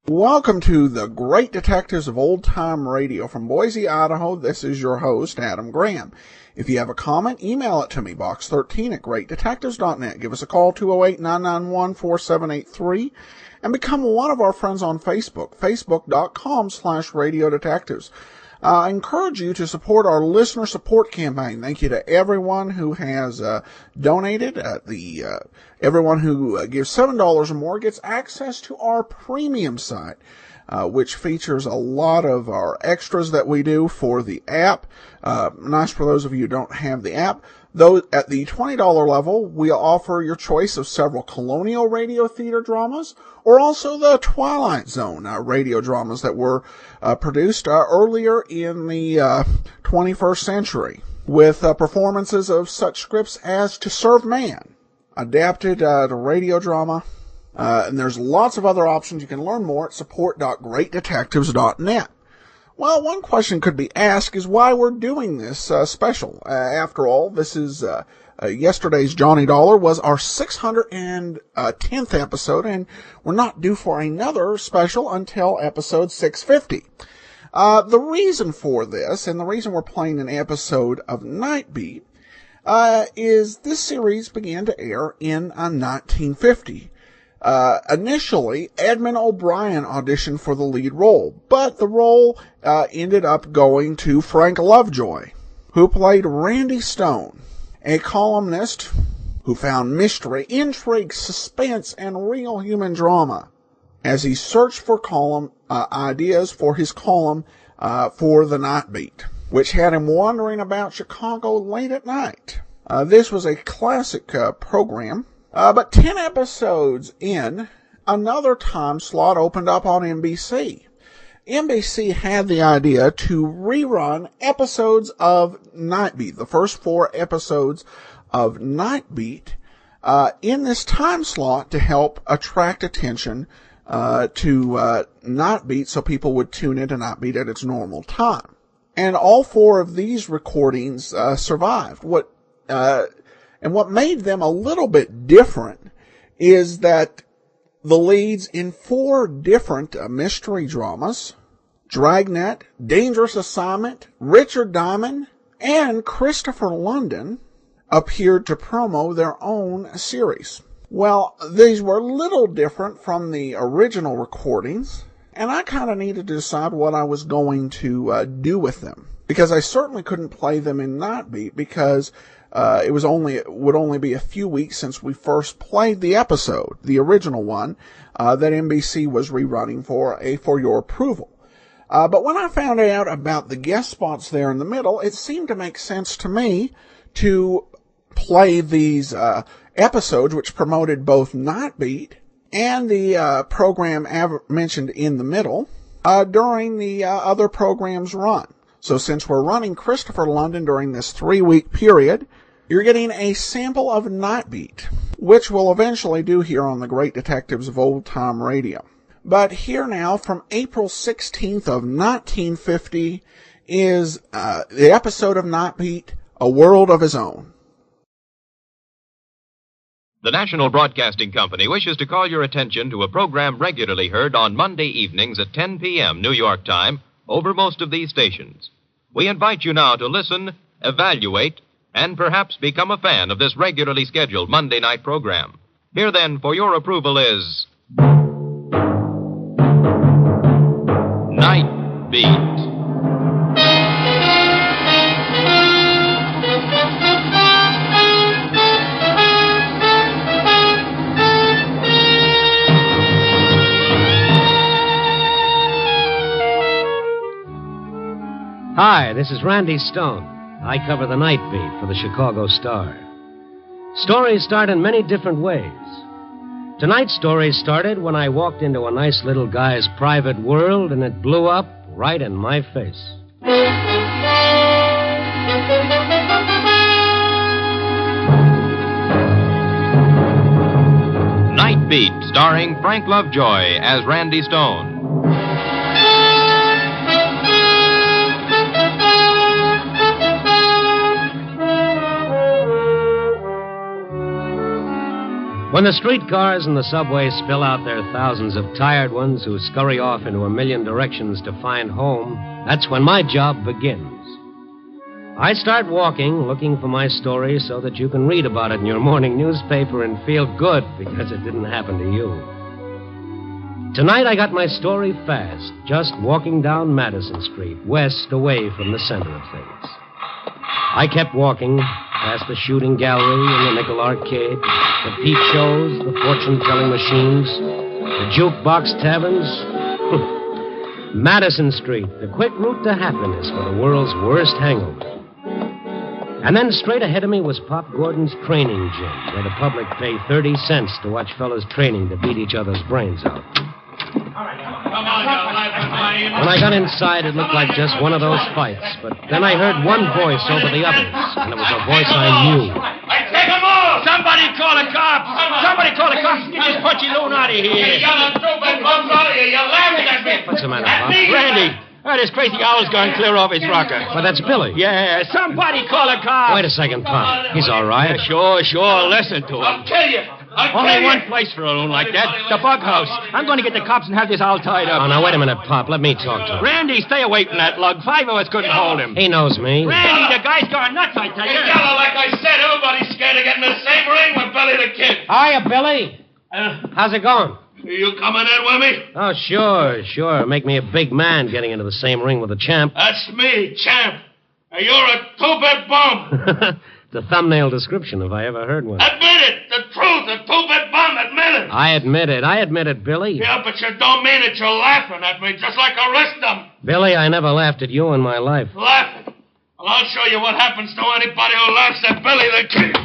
Welcome to the Great Detectives of Old Time Radio. From Boise, Idaho, this is your host, Adam Graham. If you have a comment, email it to me, box13@greatdetectives.net. Give us a call, 208-991-4783, and become one of our friends on Facebook, facebook.com/Radio Detectives. I encourage you to support our listener support campaign. Thank you to everyone who has donated. Everyone who gives $7 or more gets access to our premium site, which features a lot of our extras that we do for the app. Nice for those of you who don't have the app. Though at the $20 level, we offer your choice of several colonial radio theater dramas, or also the Twilight Zone radio dramas that were produced earlier in the 21st century, with performances of such scripts as To Serve Man, adapted to radio drama, and there's lots of other options. You can learn more at support.greatdetectives.net. Well, one question could be asked is why we're doing this special. After all, this is yesterday's Johnny Dollar was our 610th episode, and we're not due for another special until episode 650. The reason for this, and the reason we're playing an episode of Nightbeat, is this series began to air in 1950. Initially, Edmund O'Brien auditioned for the lead role, but the role ended up going to Frank Lovejoy, who played Randy Stone, a columnist who found mystery, intrigue, suspense, and real human drama as he searched for ideas for his column for the Nightbeat, which had him wandering about Chicago late at night. This was a classic program. But 10 episodes in, another time slot opened up on NBC. NBC had the idea to rerun episodes of Nightbeat, the first 4 episodes of Nightbeat, in this time slot to help attract attention to Nightbeat so people would tune into Nightbeat at its normal time. And all 4 of these recordings survived. And what made them a little bit different is that the leads in 4 different mystery dramas, Dragnet, Dangerous Assignment, Richard Diamond, and Christopher London, appeared to promo their own series. Well, these were a little different from the original recordings, and I kind of needed to decide what I was going to do with them, because I certainly couldn't play them in Nightbeat, because it would only be a few weeks since we first played the episode, the original one, that NBC was rerunning for your approval. But when I found out about the guest spots there in the middle, it seemed to make sense to me to play these episodes, which promoted both Nightbeat and the program mentioned in the middle, during the other program's run. So since we're running Christopher London during this 3-week period, you're getting a sample of Nightbeat, which we'll eventually do here on the Great Detectives of Old Time Radio. But here now, from April 16th of 1950, is the episode of Nightbeat, A World of His Own. The National Broadcasting Company wishes to call your attention to a program regularly heard on Monday evenings at 10 p.m. New York time over most of these stations. We invite you now to listen, evaluate, and perhaps become a fan of this regularly scheduled Monday night program. Here then, for your approval, is Nightbeat. Hi, this is Randy Stone. I cover the Nightbeat for the Chicago Star. Stories start in many different ways. Tonight's story started when I walked into a nice little guy's private world and it blew up right in my face. Nightbeat, starring Frank Lovejoy as Randy Stone. When the streetcars and the subways spill out their thousands of tired ones who scurry off into a million directions to find home, that's when my job begins. I start walking, looking for my story so that you can read about it in your morning newspaper and feel good because it didn't happen to you. Tonight I got my story fast, just walking down Madison Street, west away from the center of things. I kept walking past the shooting gallery and the nickel arcade, the peep shows, the fortune-telling machines, the jukebox taverns. Madison Street, the quick route to happiness for the world's worst hangover. And then straight ahead of me was Pop Gordon's training gym, where the public pay 30 cents to watch fellas training to beat each other's brains out. When I got inside, it looked like just one of those fights, but then I heard one voice over the others, and it was a voice I knew. Hey, take them off! Somebody call the cops! Somebody call the cops and get this punchy loon out of here! You're yelling stupid bums out of here! You're laughing at me! What's the matter, Pop? Randy! Oh, this crazy owl's gone clear off his rocker. Well, that's Billy. Yeah, somebody call the cops! Wait a second, Pop. He's all right. Yeah, sure. Listen to him. I'll kill you. Only one place for a loon like that, the bug house. I'm going to get the cops and have this owl tied up. Oh, now, wait a minute, Pop. Let me talk to him. Randy, stay away from that lug. 5 of us couldn't hold him. He knows me. Randy, the guy's gone nuts, I tell you. Hey, Yellow, like I said, everybody's scared of getting in the same ring with Billy the Kid. Hiya, Billy. How's it going? You coming in with me? Oh, sure. Make me a big man getting into the same ring with the champ. That's me, champ. You're a two-bit bum. The thumbnail description, if I ever heard one. Admit it. The truth. A two-bit bum. Admit it. I admit it, Billy. Yeah, but you don't mean it. You're laughing at me just like the rest of them. Billy, I never laughed at you in my life. Laughing? Well, I'll show you what happens to anybody who laughs at Billy the Kid.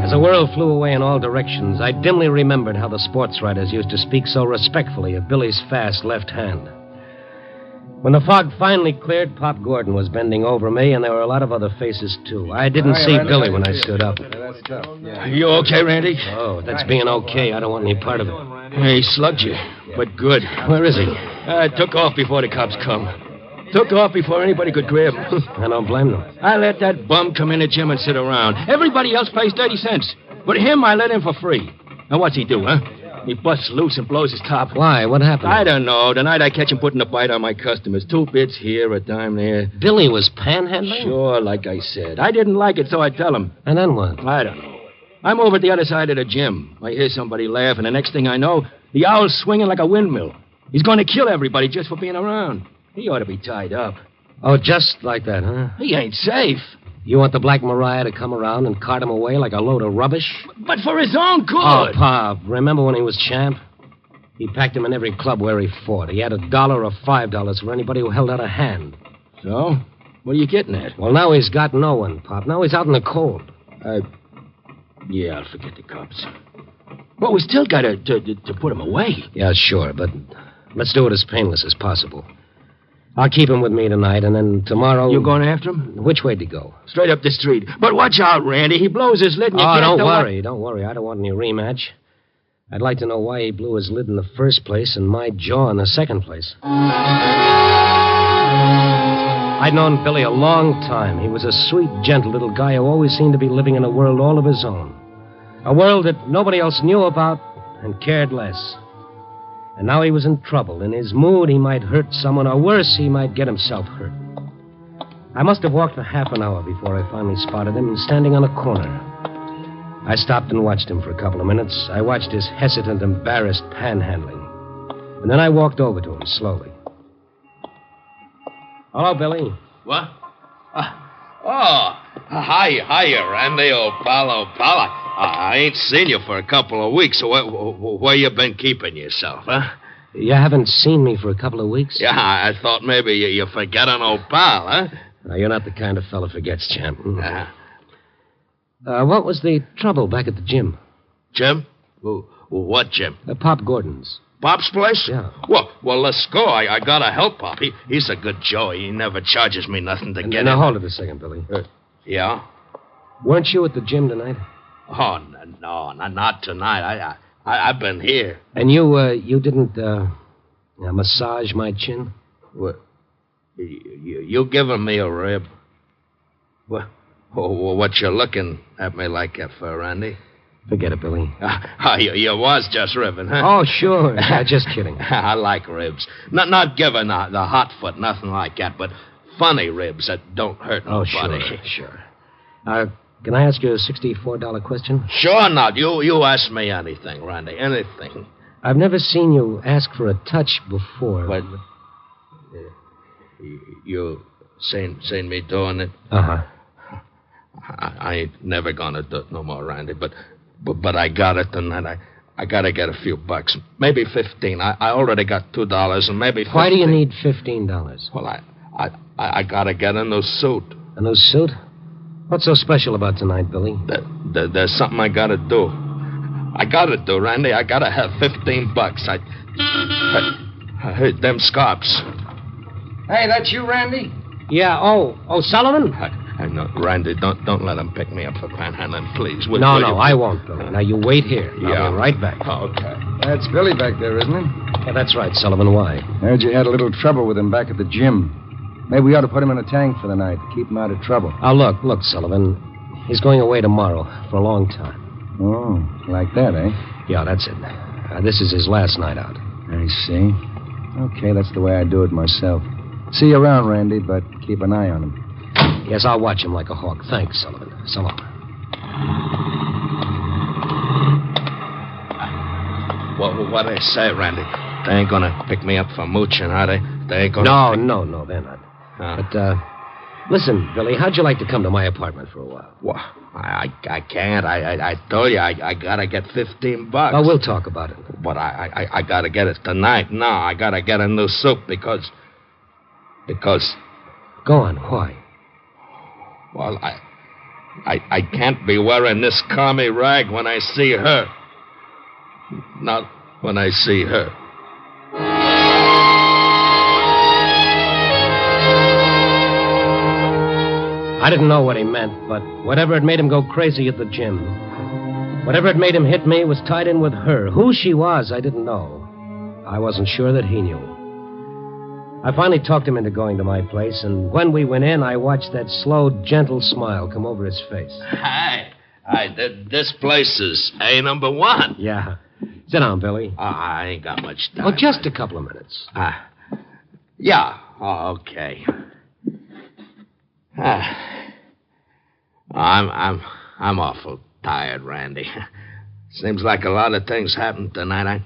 As the world flew away in all directions, I dimly remembered how the sports writers used to speak so respectfully of Billy's fast left hand. When the fog finally cleared, Pop Gordon was bending over me, and there were a lot of other faces, too. I didn't see Billy when I stood up. Are you okay, Randy? Oh, that's being okay. I don't want any part of it. He slugged you, but good. Where is he? Took off before the cops come. Took off before anybody could grab him. I don't blame them. I let that bum come in the gym and sit around. Everybody else pays 30 cents. But him, I let in for free. And what's he do, huh? He busts loose and blows his top. Why? What happened? I don't know. Tonight I catch him putting a bite on my customers. 2 bits here, a dime there. Billy was panhandling? Sure, like I said. I didn't like it, so I tell him. And then what? I don't know. I'm over at the other side of the gym. I hear somebody laugh, and the next thing I know, the owl's swinging like a windmill. He's going to kill everybody just for being around. He ought to be tied up. Oh, just like that, huh? He ain't safe. You want the Black Mariah to come around and cart him away like a load of rubbish? But for his own good. Oh, Pop, remember when he was champ? He packed him in every club where he fought. He had $1 or $5 for anybody who held out a hand. So? What are you getting at? Well, now he's got no one, Pop. Now he's out in the cold. Yeah, I'll forget the cops. Well, we still got to put him away. Yeah, sure, but let's do it as painless as possible. I'll keep him with me tonight, and then tomorrow... You going after him? Which way'd he go? Straight up the street. But watch out, Randy. He blows his lid and you can't... Oh, don't worry. I don't want any rematch. I'd like to know why he blew his lid in the first place and my jaw in the second place. I'd known Billy a long time. He was a sweet, gentle little guy who always seemed to be living in a world all of his own. A world that nobody else knew about and cared less. And now he was in trouble. In his mood, he might hurt someone, or worse, he might get himself hurt. I must have walked for half an hour before I finally spotted him standing on a corner. I stopped and watched him for a couple of minutes. I watched his hesitant, embarrassed panhandling. And then I walked over to him slowly. Hello, Billy. What? Hiya, Randy, old pal. I ain't seen you for a couple of weeks. Where you been keeping yourself, huh? You haven't seen me for a couple of weeks? Yeah, I thought maybe you forget an old pal, huh? No, you're not the kind of fella forgets, champ. What was the trouble back at the gym? Jim? What Jim? Pop Gordon's. Pop's place? Yeah. Well, let's go. I gotta help Pop. He's a good Joe. He never charges me nothing to get in. Now, hold it a second, Billy. Yeah? Weren't you at the gym tonight? Oh, no, not tonight. I've been here. And you didn't, massage my chin? What? You giving me a rib? What you looking at me like that for, Randy? Forget it, Billy. You was just ribbing, huh? Oh, sure. Just kidding. I like ribs. Not giving the hot foot, nothing like that, but funny ribs that don't hurt nobody. Oh, sure. Can I ask you a $64 question? Sure not. You ask me anything, Randy, anything. I've never seen you ask for a touch before. But you seen me doing it? Uh-huh. I ain't never gonna do it no more, Randy, but I got it tonight. I gotta get a few bucks, maybe 15. I already got $2 and maybe 15. Why do you need $15? Well, I gotta get a new suit. A new suit? What's so special about tonight, Billy? There's something I gotta do. I gotta do, Randy. I gotta have $15. I heard them scarps. Hey, that's you, Randy? Yeah. Oh, Sullivan? I know, Randy. Don't let him pick me up for panhandling, please. Will No, you? I won't, Billy. Now you wait here. Yeah. I'll be right back. Oh, okay. That's Billy back there, isn't it? Yeah, that's right, Sullivan. Why? Heard you had a little trouble with him back at the gym. Maybe we ought to put him in a tank for the night to keep him out of trouble. Oh, look, Sullivan. He's going away tomorrow for a long time. Oh, like that, eh? Yeah, that's it. This is his last night out. I see. Okay, that's the way I do it myself. See you around, Randy, but keep an eye on him. Yes, I'll watch him like a hawk. Thanks, Sullivan. So long. What do they say, Randy? They ain't gonna pick me up for mooching, are they? They ain't gonna... No, they're not. But, listen, Billy, how'd you like to come to my apartment for a while? Well, I can't. I told you I gotta get $15. Well, we'll talk about it. But I gotta get it tonight. No, I gotta get a new suit because... Go on, why? Well, I can't be wearing this commie rag when I see her. Not when I see her. I didn't know what he meant, but whatever had made him go crazy at the gym, whatever had made him hit me was tied in with her. Who she was, I didn't know. I wasn't sure that he knew. I finally talked him into going to my place, and when we went in, I watched that slow, gentle smile come over his face. Hi. This place is A number 1. Yeah. Sit down, Billy. I ain't got much time. Oh, just a couple of minutes. Yeah. Oh, okay. I'm awful tired, Randy. Seems like a lot of things happened tonight.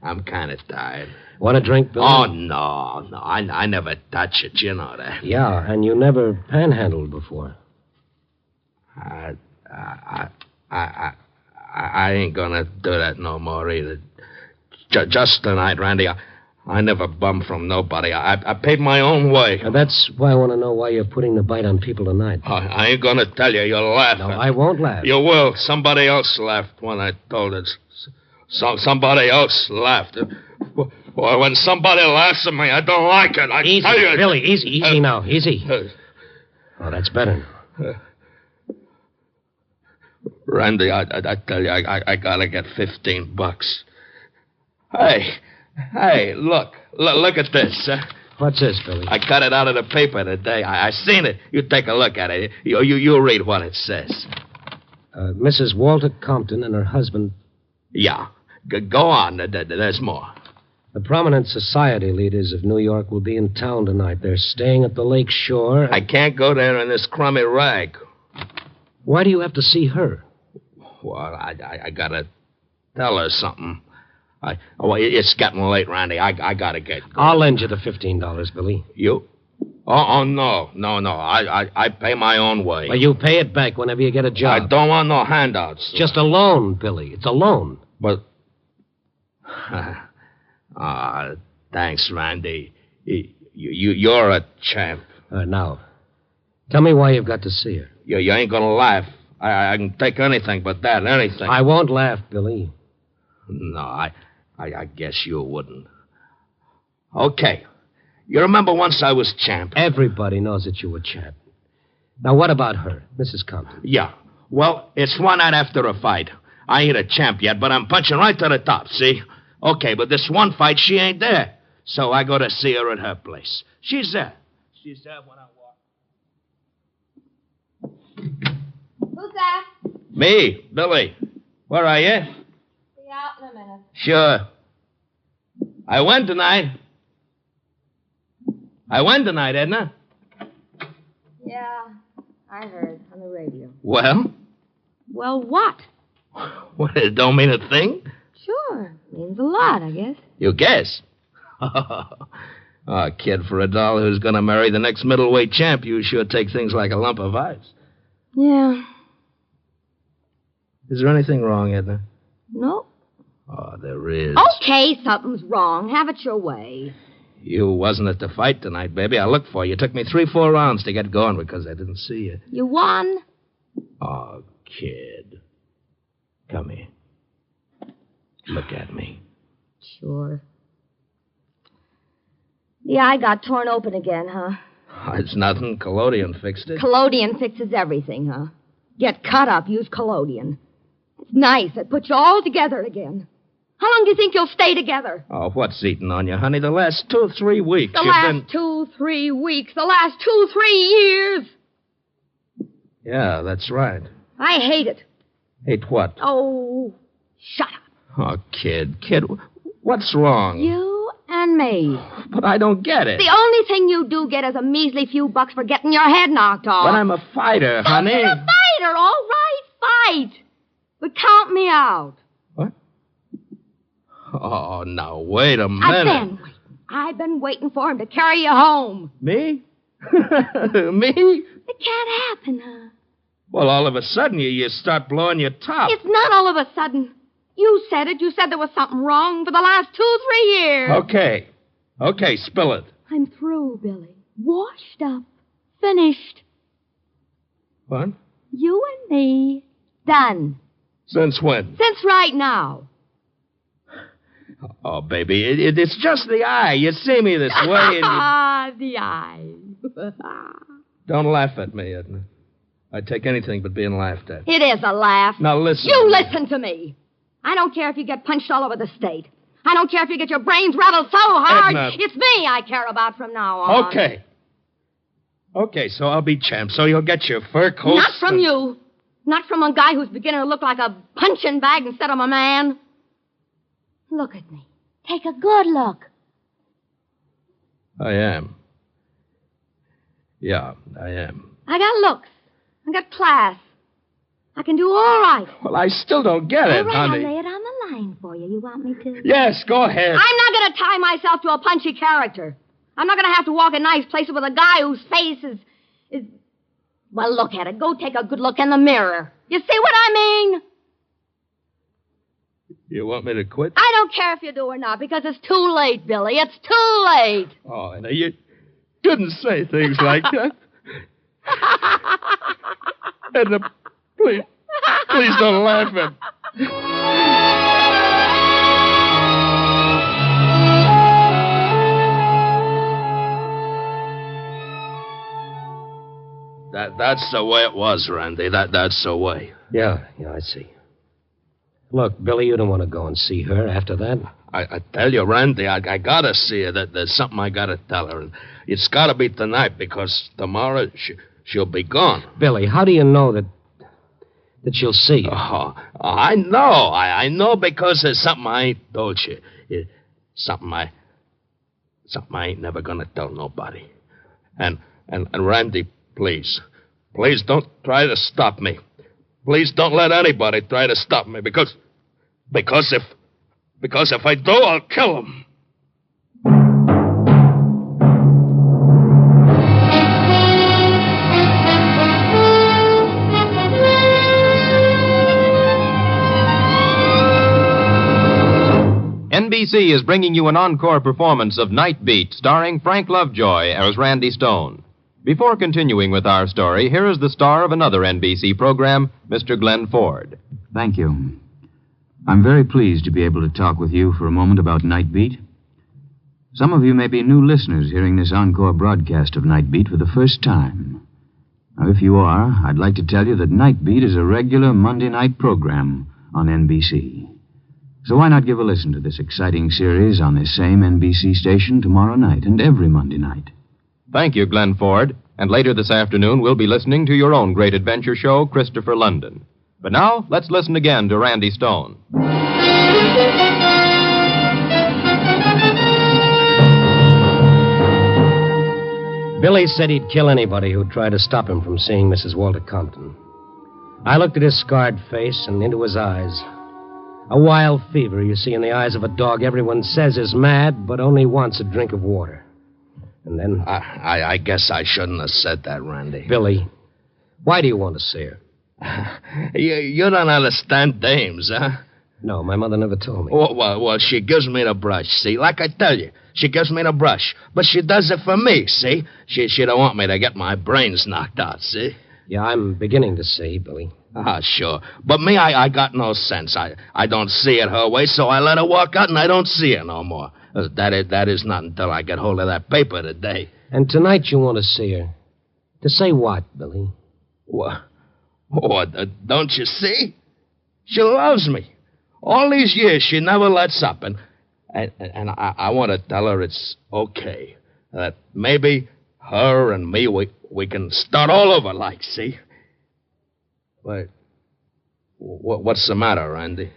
I'm kind of tired. Want a drink, Billy? Oh, no. I never touch it. You know that. Yeah, and you never panhandled before. I ain't gonna do that no more either. Just tonight, Randy. I never bummed from nobody. I paid my own way. That's why I want to know why you're putting the bite on people tonight. I ain't gonna tell you. You'll laugh. No, I won't laugh. You will. Somebody else laughed when I told it. Somebody else laughed. Well, when somebody laughs at me, I don't like it. I easy, tell you. Billy, easy now. Easy. Oh, that's better. Randy, I tell you, I gotta get $15. Hey, look at this. What's this, Billy? I cut it out of the paper today. I seen it. You take a look at it. You read what it says. Mrs. Walter Compton and her husband. Yeah. Go on. There's more. The prominent society leaders of New York will be in town tonight. They're staying at the lake shore. I can't go there in this crummy rag. Why do you have to see her? Well, I gotta tell her something. It's getting late, Randy. I gotta get going. I'll lend you the $15, Billy. You? Oh, no. I pay my own way. Well, you pay it back whenever you get a job. I don't want no handouts. Just a loan, Billy. It's a loan. But... thanks, Randy. You're a champ. Now, tell me why you've got to see her. You ain't gonna laugh. I can take anything but that, anything. I won't laugh, Billy. No, I guess you wouldn't. Okay. You remember once I was champ? Everybody knows that you were champ. Now, what about her, Mrs. Compton? Yeah. Well, it's one night after a fight. I ain't a champ yet, but I'm punching right to the top, see? Okay, but this one fight, she ain't there. So I go to see her at her place. She's there. She's there when I walk. Who's that? Me, Billy. Where are you? Be out in a minute. Sure. I win tonight, Edna. Yeah, I heard on the radio. Well? Well, what? What, it don't mean a thing? Sure, means a lot, I guess. You guess. Oh, kid, for a doll who's going to marry the next middleweight champ, you sure take things like a lump of ice. Yeah. Is there anything wrong, Edna? No. Oh, there is. Okay, something's wrong. Have it your way. You wasn't at the fight tonight, baby. I looked for you. It took me 3-4 rounds to get going because I didn't see you. You won? Oh, kid. Come here. Look at me. Sure. The eye got torn open again, huh? Oh, it's nothing. Collodion fixed it. Collodion fixes everything, huh? Get cut up, use collodion. It's nice. It puts you all together again. How long do you think you'll stay together? Oh, what's eating on you, honey? The last 2 or 3 weeks. The last 2-3 weeks. The last 2-3 years. Yeah, that's right. I hate it. Hate what? Oh, shut up. Oh, kid, what's wrong? You and me. But I don't get it. The only thing you do get is a measly few bucks for getting your head knocked off. But I'm a fighter, honey. You're a fighter, all right, fight. But count me out. What? Oh, now, wait a minute. I've been waiting for him to carry you home. Me? Me? It can't happen, huh? Well, all of a sudden, you start blowing your top. It's not all of a sudden. You said it. You said there was something wrong for the last 2-3 years. Okay, spill it. I'm through, Billy. Washed up. Finished. What? You and me. Done. Since when? Since right now. Oh, baby, it's just the eye. You see me this way and Ah, the eye. Don't laugh at me, Edna. I'd take anything but being laughed at. It is a laugh. Now listen. You listen to me. I don't care if you get punched all over the state. I don't care if you get your brains rattled so hard. Edna. It's me I care about from now on. Okay, so I'll be champ. So you'll get your fur coat. Not from you. Not from a guy who's beginning to look like a punching bag instead of a man. Look at me. Take a good look. I am. Yeah, I am. I got looks. I got class. I can do all right. Well, I still don't get it, All right, honey. I'll lay it on the line for you. You want me to? Yes, go ahead. I'm not going to tie myself to a punchy character. I'm not going to have to walk in nice places with a guy whose face is... Well, look at it. Go take a good look in the mirror. You see what I mean? You want me to quit? I don't care if you do or not, because it's too late, Billy. It's too late. Oh, now you shouldn't say things like that. Edna, please don't laugh at me. That's the way it was, Randy. That's the way. Yeah, I see. Look, Billy, you don't want to go and see her after that. I tell you, Randy, I gotta see her. There's something I gotta tell her. And it's gotta be tonight because tomorrow she'll be gone. Billy, how do you know that she'll see you? Oh, I know. I know because there's something I ain't told you. Something I ain't never gonna tell nobody. And Randy, please don't try to stop me. Please don't let anybody try to stop me because if I do, I'll kill him. NBC is bringing you an encore performance of Nightbeat, starring Frank Lovejoy as Randy Stone. Before continuing with our story, here is the star of another NBC program, Mr. Glenn Ford. Thank you. I'm very pleased to be able to talk with you for a moment about Nightbeat. Some of you may be new listeners hearing this Encore broadcast of Nightbeat for the first time. Now, if you are, I'd like to tell you that Nightbeat is a regular Monday night program on NBC. So why not give a listen to this exciting series on this same NBC station tomorrow night and every Monday night? Thank you, Glenn Ford. And later this afternoon, we'll be listening to your own great adventure show, Christopher London. But now, let's listen again to Randy Stone. Billy said he'd kill anybody who'd try to stop him from seeing Mrs. Walter Compton. I looked at his scarred face and into his eyes. A wild fever you see in the eyes of a dog everyone says is mad, but only wants a drink of water. And then... I guess I shouldn't have said that, Randy. Billy, why do you want to see her? You don't understand dames, huh? No, my mother never told me. Well, she gives me the brush, see? Like I tell you, she gives me the brush. But she does it for me, see? She don't want me to get my brains knocked out, see? Yeah, I'm beginning to see, Billy. Sure. But me, I got no sense. I don't see it her way, so I let her walk out and I don't see her no more. That is not until I get hold of that paper today. And tonight you want to see her. To say what, Billy? What, don't you see? She loves me. All these years, she never lets up, and I want to tell her it's okay. That maybe her and me, we can start all over like, see? Wait, what's the matter, Randy?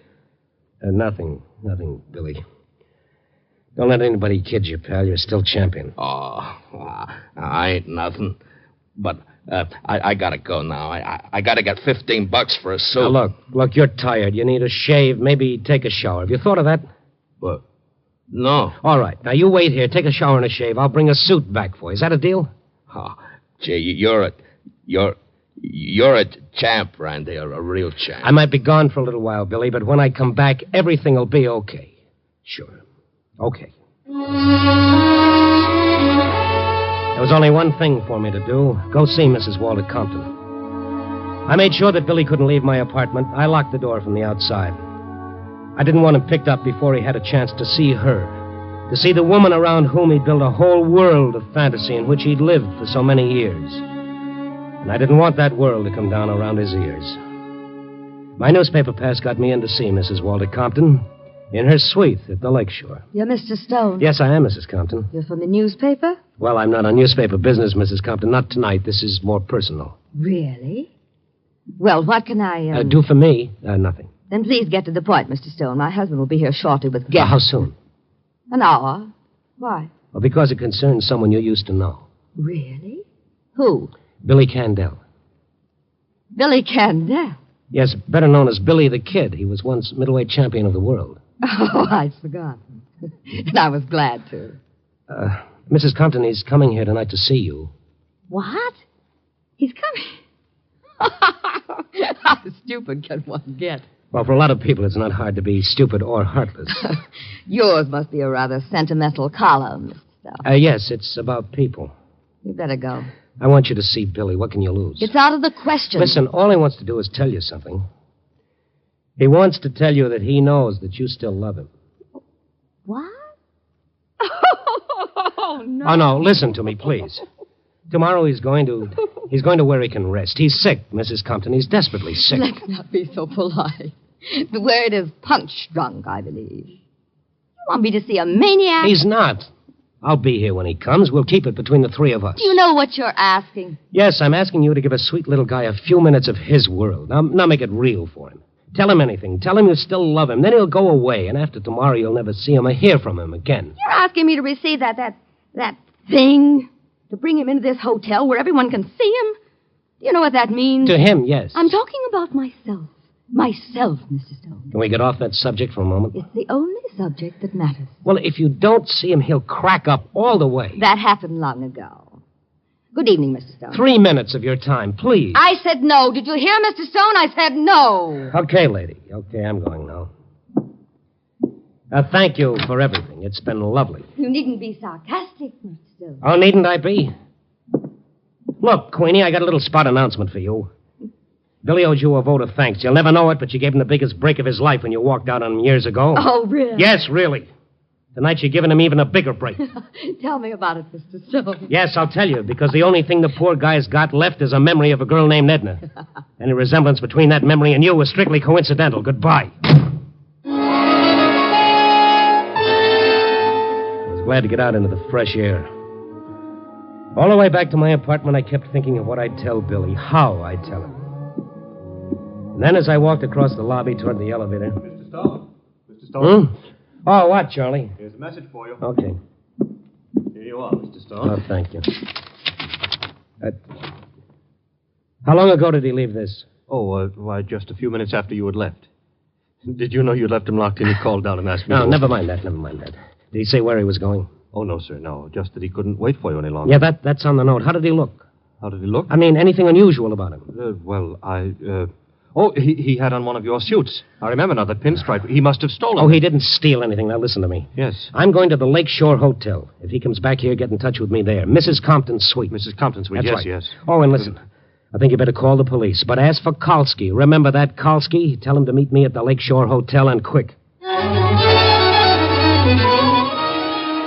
Nothing, Billy. Don't let anybody kid you, pal. You're still champion. Oh, I ain't nothing. But I gotta go now. I gotta get $15 for a suit. Now, look, you're tired. You need a shave, maybe take a shower. Have you thought of that? What? No. All right. Now, you wait here. Take a shower and a shave. I'll bring a suit back for you. Is that a deal? Oh, gee, you're a champ, Randy, a real champ. I might be gone for a little while, Billy, but when I come back, everything will be okay. Sure. Okay. There was only one thing for me to do. Go see Mrs. Walter Compton. I made sure that Billy couldn't leave my apartment. I locked the door from the outside. I didn't want him picked up before he had a chance to see her. To see the woman around whom he'd built a whole world of fantasy in which he'd lived for so many years. And I didn't want that world to come down around his ears. My newspaper pass got me in to see Mrs. Walter Compton in her suite at the lakeshore. You're Mr. Stone? Yes, I am, Mrs. Compton. You're from the newspaper? Well, I'm not on newspaper business, Mrs. Compton. Not tonight. This is more personal. Really? Well, what can I, do for me? Nothing. Then please get to the point, Mr. Stone. My husband will be here shortly with guests. How soon? An hour. Why? Well, because it concerns someone you used to know. Really? Who? Billy Candell. Billy Candell? Yes, better known as Billy the Kid. He was once middleweight champion of the world. Oh, I'd forgotten. And I was glad to. Mrs. Compton, he's coming here tonight to see you. What? He's coming? How stupid can one get? Well, for a lot of people, it's not hard to be stupid or heartless. Yours must be a rather sentimental column, Mr. Stone. Yes, it's about people. You better go. I want you to see Billy. What can you lose? It's out of the question. Listen, all he wants to do is tell you something. He wants to tell you that he knows that you still love him. What? Oh, no. Oh, no, listen to me, please. Tomorrow he's going to where he can rest. He's sick, Mrs. Compton. He's desperately sick. Let's not be so polite. The word is punch drunk, I believe. You want me to see a maniac? He's not. I'll be here when he comes. We'll keep it between the three of us. Do you know what you're asking? Yes, I'm asking you to give a sweet little guy a few minutes of his world. Now make it real for him. Tell him anything. Tell him you still love him. Then he'll go away, and after tomorrow you'll never see him or hear from him again. You're asking me to receive that thing? To bring him into this hotel where everyone can see him? Do you know what that means? To him, yes. I'm talking about myself. Myself, Mr. Stone. Can we get off that subject for a moment? It's the only subject that matters. Well, if you don't see him, he'll crack up all the way. That happened long ago. Good evening, Mr. Stone. 3 minutes of your time, please. I said no. Did you hear, Mr. Stone? I said no. Okay, lady. Okay, I'm going now. Thank you for everything. It's been lovely. You needn't be sarcastic, Mr. Stone. Oh, needn't I be? Look, Queenie, I got a little spot announcement for you. Billy owes you a vote of thanks. You'll never know it, but you gave him the biggest break of his life when you walked out on him years ago. Oh, really? Yes, really. Tonight you're giving him even a bigger break. Tell me about it, Mr. Stone. Yes, I'll tell you, because the only thing the poor guy's got left is a memory of a girl named Edna. Any resemblance between that memory and you was strictly coincidental. Goodbye. I was glad to get out into the fresh air. All the way back to my apartment, I kept thinking of what I'd tell Billy, how I'd tell him. And then as I walked across the lobby toward the elevator... Mr. Stone? Mr. Stone? Oh, what, Charlie? Here's a message for you. Okay. Here you are, Mr. Stone. Oh, thank you. How long ago did he leave this? Oh, why, just a few minutes after you had left. Did you know you'd left him locked in? He called down and asked me No, never mind that. Did he say where he was going? Oh, no, sir, no. Just that he couldn't wait for you any longer. Yeah, that's on the note. How did he look? How did he look? I mean, anything unusual about him? He had on one of your suits. I remember now, that pinstripe. He must have stolen Oh, it. he didn't steal anything. Now, listen to me. Yes. I'm going to the Lakeshore Hotel. If he comes back here, get in touch with me there. Mrs. Compton's suite. Mrs. Compton's suite, That's yes, right. yes. Oh, and listen. I think you better call the police. But as for Kalski, remember that Kalski? Tell him to meet me at the Lakeshore Hotel and quick.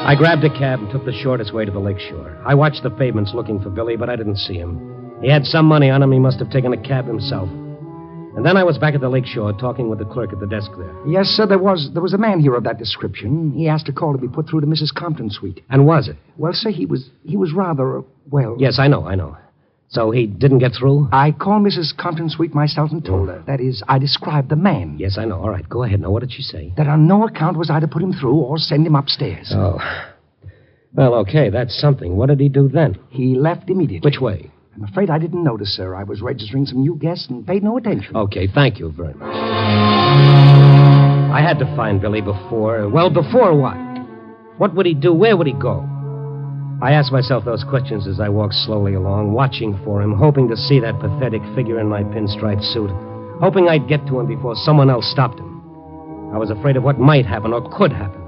I grabbed a cab and took the shortest way to the lakeshore. I watched the pavements looking for Billy, but I didn't see him. He had some money on him. He must have taken a cab himself. And then I was back at the lakeshore talking with the clerk at the desk there. Yes, sir, there was a man here of that description. He asked a call to be put through to Mrs. Compton's suite. And was it? Well, sir, he was rather, well... Yes, I know. So he didn't get through? I called Mrs. Compton's suite myself and told her. That is, I described the man. Yes, I know. All right, go ahead. Now, what did she say? That on no account was I to put him through or send him upstairs. Oh. Well, okay, that's something. What did he do then? He left immediately. Which way? I'm afraid I didn't notice, sir. I was registering some new guests and paid no attention. Okay, thank you very much. I had to find Billy before... Well, before what? What would he do? Where would he go? I asked myself those questions as I walked slowly along, watching for him, hoping to see that pathetic figure in my pinstripe suit, hoping I'd get to him before someone else stopped him. I was afraid of what might happen or could happen.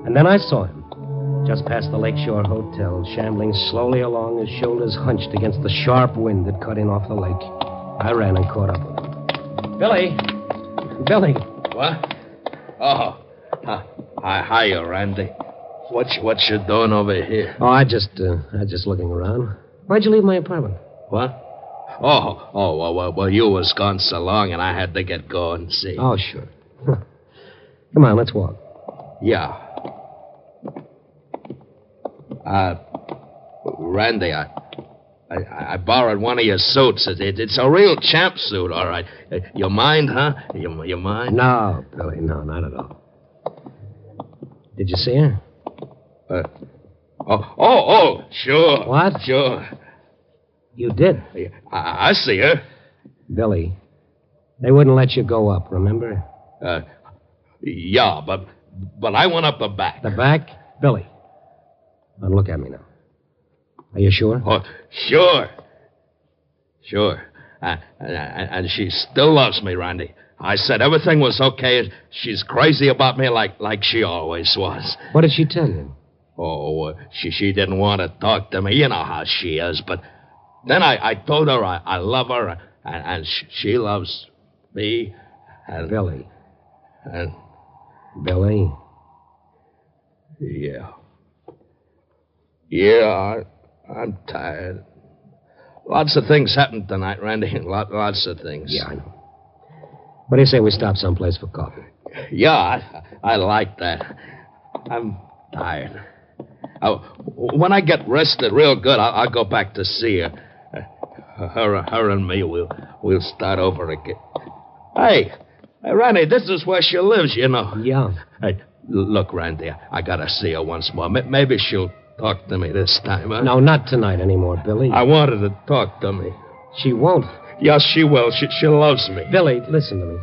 And then I saw him, just past the Lakeshore Hotel, shambling slowly along, his shoulders hunched against the sharp wind that cut in off the lake. I ran and caught up with him. Billy! What? Oh, hiya, Randy. What you doing over here? Oh, I just looking around. Why'd you leave my apartment? What? Well, you was gone so long, and I had to get going, see. Oh, sure. Come on, let's walk. Yeah. Randy, I borrowed one of your suits. It's a real champ suit, all right. You mind, huh? You mind? No, Billy, no, not at all. Did you see her? Sure. What? Sure. You did? I see her. Billy, they wouldn't let you go up, remember? Yeah, but I went up the back. The back? Billy. Now, look at me now. Are you sure? Oh, sure. And she still loves me, Randy. I said everything was okay. She's crazy about me like she always was. What did she tell you? Oh, she didn't want to talk to me. You know how she is. But then I told her I love her, and she loves me. And, Billy. And Billy? Yeah, I'm tired. Lots of things happened tonight, Randy. Lots of things. Yeah, I know. What do you say we stop someplace for coffee? Yeah, I like that. I'm tired. When I get rested real good, I'll go back to see her. Her and me, we'll start over again. Hey, Randy, this is where she lives, you know. Yeah. Hey, look, Randy, I gotta see her once more. Maybe she'll talk to me this time, huh? No, not tonight anymore, Billy. I want her to talk to me. She won't. Yes, she will. She loves me. Billy, listen to me.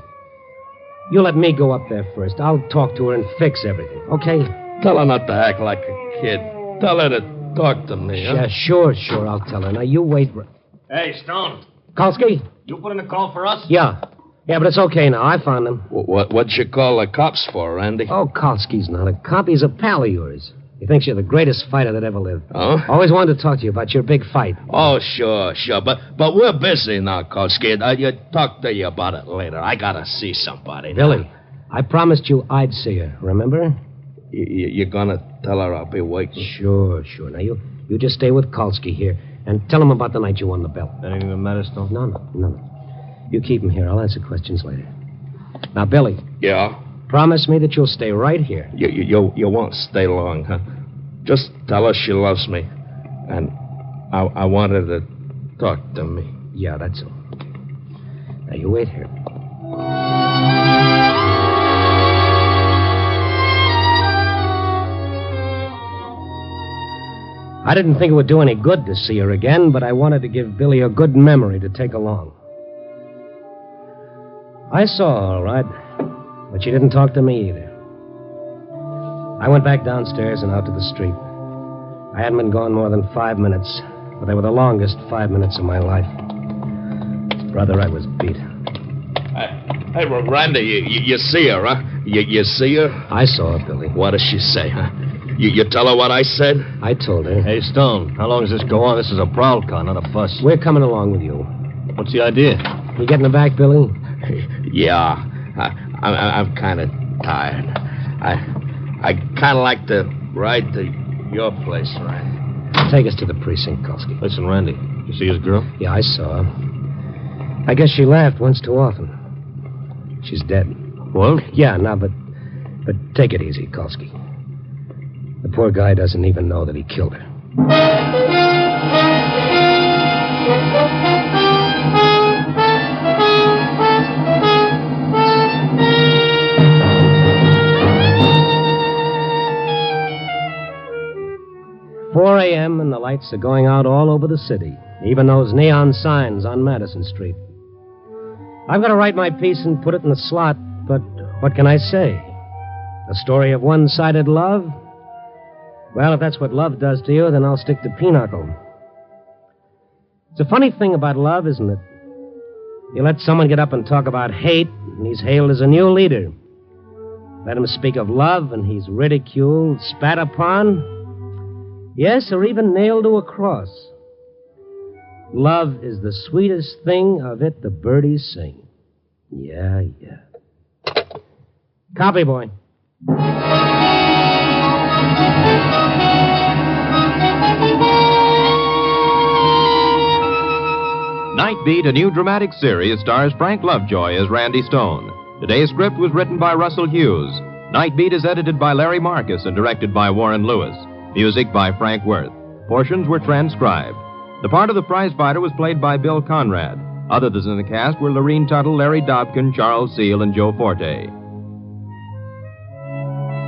You let me go up there first. I'll talk to her and fix everything, okay? Tell her not to act like a kid. Tell her to talk to me, huh? Yeah, sure, I'll tell her. Now, you wait. Hey, Stone. Kalski? You put in a call for us? Yeah, but it's okay now. I found him. What'd you call the cops for, Randy? Oh, Kalski's not a cop. He's a pal of yours. He thinks you're the greatest fighter that ever lived. Oh? Always wanted to talk to you about your big fight. Oh, sure. But we're busy now, Kolsky. You talk to you about it later. I gotta see somebody. Billy, I promised you I'd see her, remember? You're gonna tell her I'll be waiting? Sure. Now, you just stay with Kolsky here and tell him about the night you won the belt. Anything the matter, Stone? No. You keep him here. I'll answer questions later. Now, Billy. Yeah? Promise me that you'll stay right here. You won't stay long, huh? Just tell her she loves me. And I want her to talk to me. Yeah, that's all. Now, you wait here. I didn't think it would do any good to see her again, but I wanted to give Billy a good memory to take along. I saw her, all right, but she didn't talk to me either. I went back downstairs and out to the street. I hadn't been gone more than 5 minutes, but they were the longest 5 minutes of my life. Brother, I was beat. Hey, Randy, you see her, huh? You see her? I saw her, Billy. What does she say, huh? You tell her what I said? I told her. Hey, Stone, how long does this go on? This is a prowl car, not a bus. We're coming along with you. What's the idea? You getting back, Billy? Yeah. I'm kind of tired. I kind of like to ride to your place, Randy. Take us to the precinct, Kolsky. Listen, Randy, you see his girl? Yeah, I saw her. I guess she laughed once too often. She's dead. What? Yeah, now, but take it easy, Kolsky. The poor guy doesn't even know that he killed her. 4 a.m. and the lights are going out all over the city, even those neon signs on Madison Street. I've got to write my piece and put it in the slot, but what can I say? A story of one-sided love? Well, if that's what love does to you, then I'll stick to pinochle. It's a funny thing about love, isn't it? You let someone get up and talk about hate, and he's hailed as a new leader. Let him speak of love, and he's ridiculed, spat upon. Yes, or even nailed to a cross. Love is the sweetest thing of it the birdies sing. Yeah. Copy, boy. Nightbeat, a new dramatic series, stars Frank Lovejoy as Randy Stone. Today's script was written by Russell Hughes. Nightbeat is edited by Larry Marcus and directed by Warren Lewis. Music by Frank Worth. Portions were transcribed. The part of the prizefighter was played by Bill Conrad. Others in the cast were Lorene Tuttle, Larry Dobkin, Charles Seal, and Joe Forte.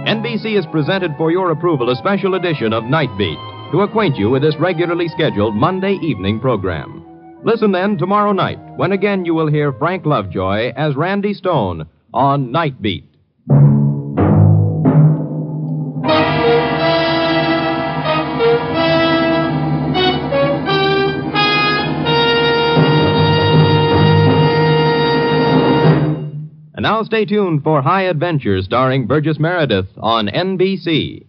NBC has presented for your approval a special edition of Nightbeat to acquaint you with this regularly scheduled Monday evening program. Listen then tomorrow night, when again you will hear Frank Lovejoy as Randy Stone on Nightbeat. And now stay tuned for High Adventure starring Burgess Meredith on NBC.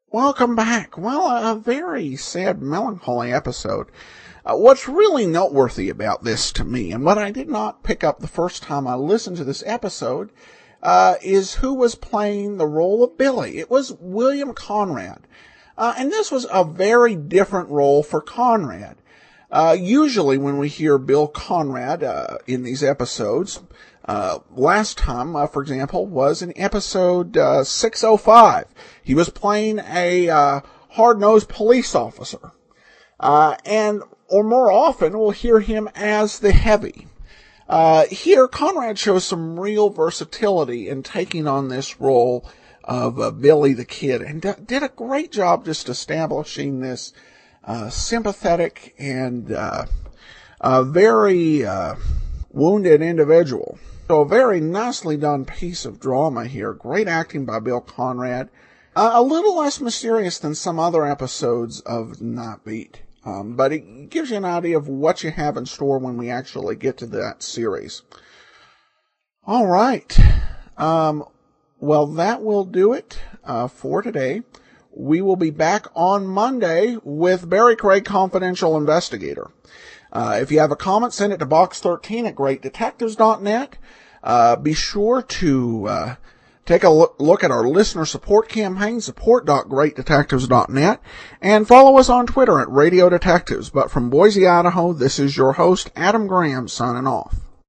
Welcome back. Well, a very sad, melancholy episode. What's really noteworthy about this to me, and what I did not pick up the first time I listened to this episode, is who was playing the role of Billy. It was William Conrad. And this was a very different role for Conrad. Usually when we hear Bill Conrad in these episodes, last time, for example, was in episode 605. He was playing a hard-nosed police officer. Or more often, we'll hear him as the heavy. Here, Conrad shows some real versatility in taking on this role of Billy the Kid, and did a great job just establishing this sympathetic and very wounded individual. So a very nicely done piece of drama here. Great acting by Bill Conrad. A little less mysterious than some other episodes of Nightbeat. But it gives you an idea of what you have in store when we actually get to that series. All right. Well, that will do it for today. We will be back on Monday with Barry Craig, Confidential Investigator. If you have a comment, send it to box13@greatdetectives.net. Be sure to take a look at our listener support campaign, support.greatdetectives.net, and follow us on Twitter at Radio Detectives. But from Boise, Idaho, this is your host, Adam Graham, signing off.